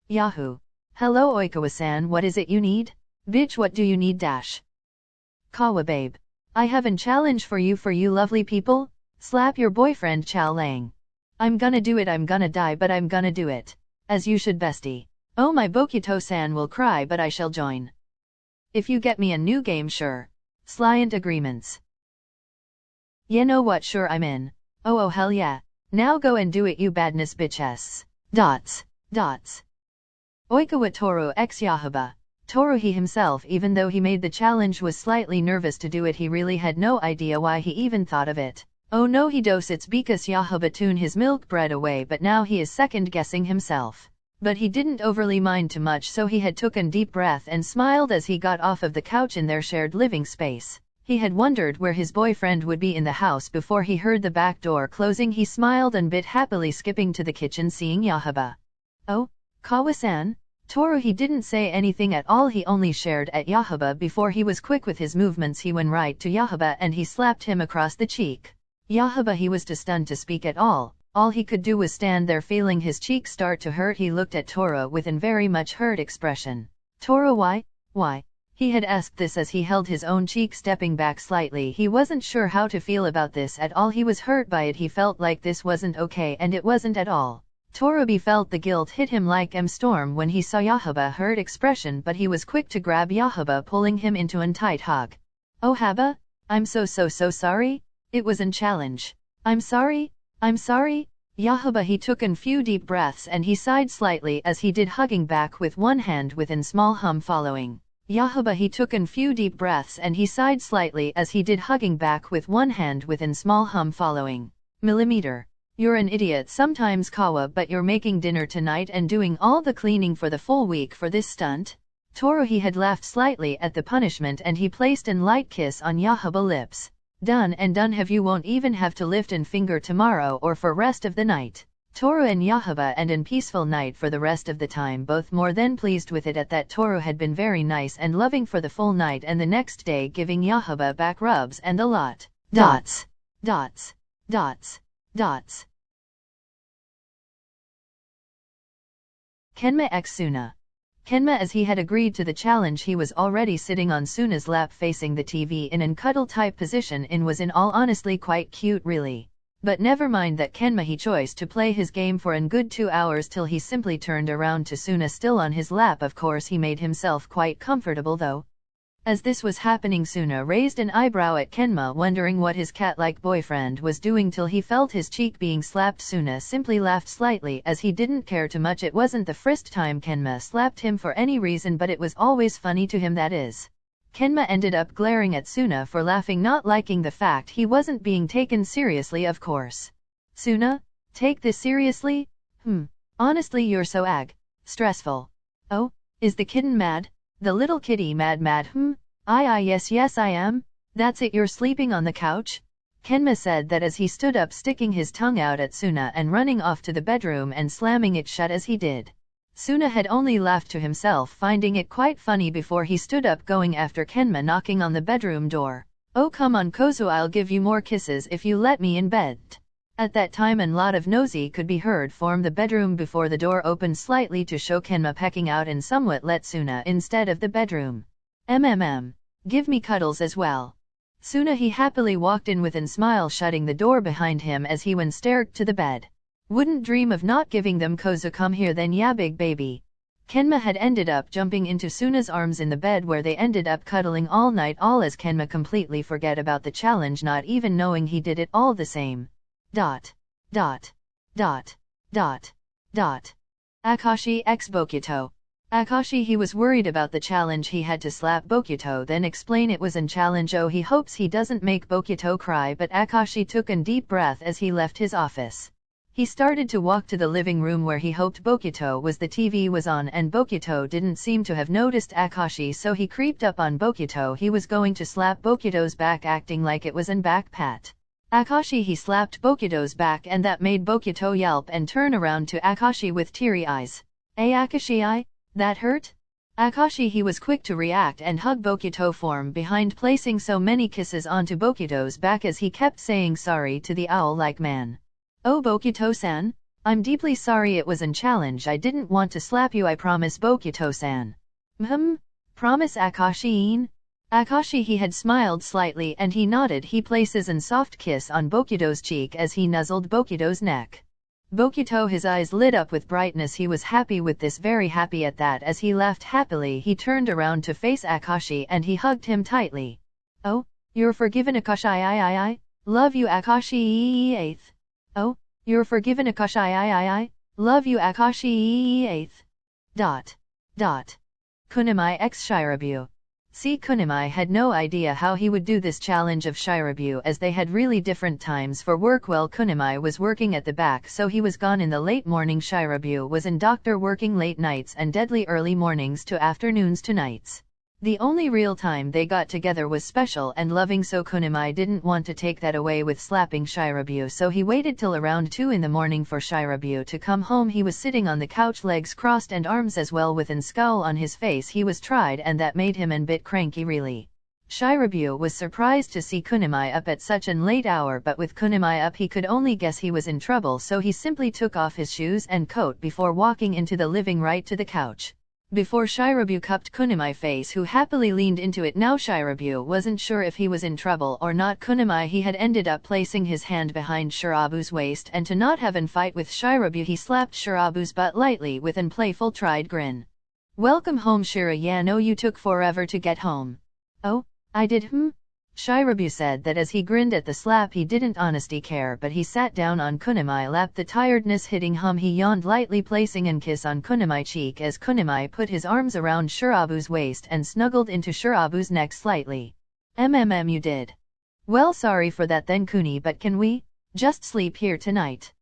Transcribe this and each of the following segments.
Yahoo! Hello Oikawa-san, what is it you need? Bitch, what do you need dash? Kawa babe. I have an challenge for you lovely people. Slap your boyfriend Challange. I'm gonna do it, I'm gonna die but I'm gonna do it. As you should bestie. Oh my Bokuto-san will cry but I shall join. If you get me a new game sure. Sliant agreements. You know what, sure I'm in. Oh hell yeah. Now go and do it you badness bitches. Dots. Oikawa Toru x Yahaba. Toru he himself, even though he made the challenge, was slightly nervous to do it. He really had no idea why he even thought of it. Oh no, he does it's because Yahaba took his milk bread away, but now he is second guessing himself. But he didn't overly mind too much, so he had taken a deep breath and smiled as he got off of the couch in their shared living space. He had wondered where his boyfriend would be in the house before he heard the back door closing. He smiled and bit happily, skipping to the kitchen seeing Yahaba. Oh, Kawa-san? Toru he didn't say anything at all, he only stared at Yahaba before he was quick with his movements. He went right to Yahaba and he slapped him across the cheek. Yahaba he was too stunned to speak at all. All he could do was stand there feeling his cheek start to hurt. He looked at Toru with an very much hurt expression. Toru, why? He had asked this as he held his own cheek, stepping back slightly. He wasn't sure how to feel about this at all. He was hurt by it. He felt like this wasn't okay, and it wasn't at all. Toru felt the guilt hit him like storm when he saw Yahaba's hurt expression, but he was quick to grab Yahaba, pulling him into a tight hug. Oh Haba, I'm so sorry. It was a challenge. I'm sorry. Yahaba he took a few deep breaths and he sighed slightly as he did, hugging back with one hand with a small hum following. Yahaba he took a few deep breaths and he sighed slightly as he did, hugging back with one hand with a small hum following. Millimeter. You're an idiot sometimes, Kawa, but you're making dinner tonight and doing all the cleaning for the full week for this stunt? Toru he had laughed slightly at the punishment and he placed a light kiss on Yahaba's lips. Done and done, have you won't even have to lift a finger tomorrow or for rest of the night. Toru and Yahaba and a peaceful night for the rest of the time, both more than pleased with it at that Toru had been very nice and loving for the full night, and the next day giving Yahaba back rubs and the lot. Dots. Kenma x Suna. Kenma, as he had agreed to the challenge, he was already sitting on Suna's lap facing the TV in an cuddle type position and was in all honestly quite cute really. But never mind that, Kenma he chose to play his game for a good 2 hours till he simply turned around to Suna still on his lap. Of course he made himself quite comfortable though. As this was happening, Suna raised an eyebrow at Kenma, wondering what his cat-like boyfriend was doing till he felt his cheek being slapped. Suna simply laughed slightly as he didn't care too much. It wasn't the first time Kenma slapped him for any reason, but it was always funny to him, that is. Kenma ended up glaring at Suna for laughing, not liking the fact he wasn't being taken seriously, of course. Suna, take this seriously? Honestly, you're so stressful. Oh, is the kitten mad? The little kitty mad? Yes I am. That's it, you're sleeping on the couch? Kenma said that as he stood up, sticking his tongue out at Suna and running off to the bedroom and slamming it shut as he did. Suna had only laughed to himself, finding it quite funny, before he stood up going after Kenma, knocking on the bedroom door. Oh come on Kozu, I'll give you more kisses if you let me in bed. At that time a lot of nosy could be heard from the bedroom before the door opened slightly to show Kenma pecking out and somewhat let Suna instead of the bedroom. Give me cuddles as well. Suna he happily walked in with a smile, shutting the door behind him as he went stared to the bed. Wouldn't dream of not giving them Kozu, come here then ya big baby. Kenma had ended up jumping into Suna's arms in the bed, where they ended up cuddling all night, all as Kenma completely forget about the challenge, not even knowing he did it all the same. Akashi x Bokuto. Akashi he was worried about the challenge. He had to slap Bokuto, then explain it was a challenge. Oh, he hopes he doesn't make Bokuto cry, but Akashi took a deep breath as he left his office. He started to walk to the living room where he hoped Bokuto was. The TV was on and Bokuto didn't seem to have noticed Akashi, so he creeped up on Bokuto. He was going to slap Bokuto's back, acting like it was an back pat. Akashi he slapped Bokuto's back, and that made Bokuto yelp and turn around to Akashi with teary eyes. Hey Akashi, that hurt? Akashi he was quick to react and hug Bokuto from behind, placing so many kisses onto Bokuto's back as he kept saying sorry to the owl-like man. Oh Bokuto-san, I'm deeply sorry it was in Challange. I didn't want to slap you, I promise, Bokuto-san. Promise, Akashi-in? Akashi. He had smiled slightly and he nodded. He places a soft kiss on Bokuto's cheek as he nuzzled Bokuto's neck. Bokuto, his eyes lit up with brightness. He was happy with this, very happy at that. As he laughed happily, he turned around to face Akashi and he hugged him tightly. Oh, you're forgiven, Akashi. I love you, Akashi. 8th. Oh, you're forgiven, Akashi. I love you, Akashi. 8th. Kunimi x Shirabu. See, Kunimi had no idea how he would do this challenge of Shirabu as they had really different times for work. Well, Kunimi was working at the back, so he was gone in the late morning. Shirabu was in doctor, working late nights and deadly early mornings to afternoons to nights. The only real time they got together was special and loving, so Kunimi didn't want to take that away with slapping Shirabu, so he waited till around 2 in the morning for Shirabu to come home. He was sitting on the couch, legs crossed and arms as well, with a scowl on his face. He was tired and that made him a bit cranky, really. Shirabu was surprised to see Kunimi up at such an late hour, but with Kunimi up he could only guess he was in trouble, so he simply took off his shoes and coat before walking into the living right to the couch. Before Shirabu cupped Kunimi's face, who happily leaned into it. Now Shirabu wasn't sure if he was in trouble or not. Kunimi, he had ended up placing his hand behind Shirabu's waist, and to not have an fight with Shirabu, he slapped Shirabu's butt lightly with an playful tried grin. Welcome home, Shira. Yeah, no, you took forever to get home. Oh, I did. Shirabu said that as he grinned at the slap. He didn't honestly care, but he sat down on Kunimi's lap, the tiredness hitting him. He yawned lightly, placing a kiss on Kunimi's cheek as Kunimi put his arms around Shirabu's waist and snuggled into Shirabu's neck slightly. You did? Well, sorry for that then, Kuni, but can we just sleep here tonight?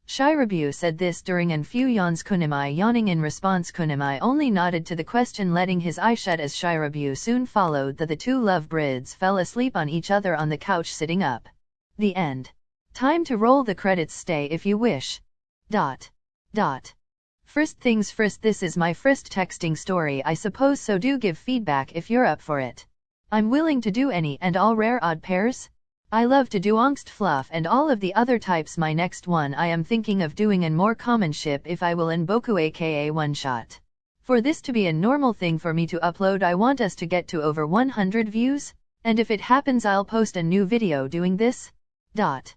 Shirabu said this during a few yawns. Kunimi yawning in response. Kunimi only nodded to the question, letting his eye shut as Shirabu soon followed. The two lovebirds fell asleep on each other on the couch, sitting up. The end. Time to roll the credits. Stay if you wish. First things first, this is my first texting story, I suppose, so do give feedback if you're up for it. I'm willing to do any and all rare odd pairs. I love to do angst fluff and all of the other types. My next one I am thinking of doing a more common ship if I will in Boku, aka one shot. For this to be a normal thing for me to upload, I want us to get to over 100 views, and if it happens I'll post a new video doing this. Heart.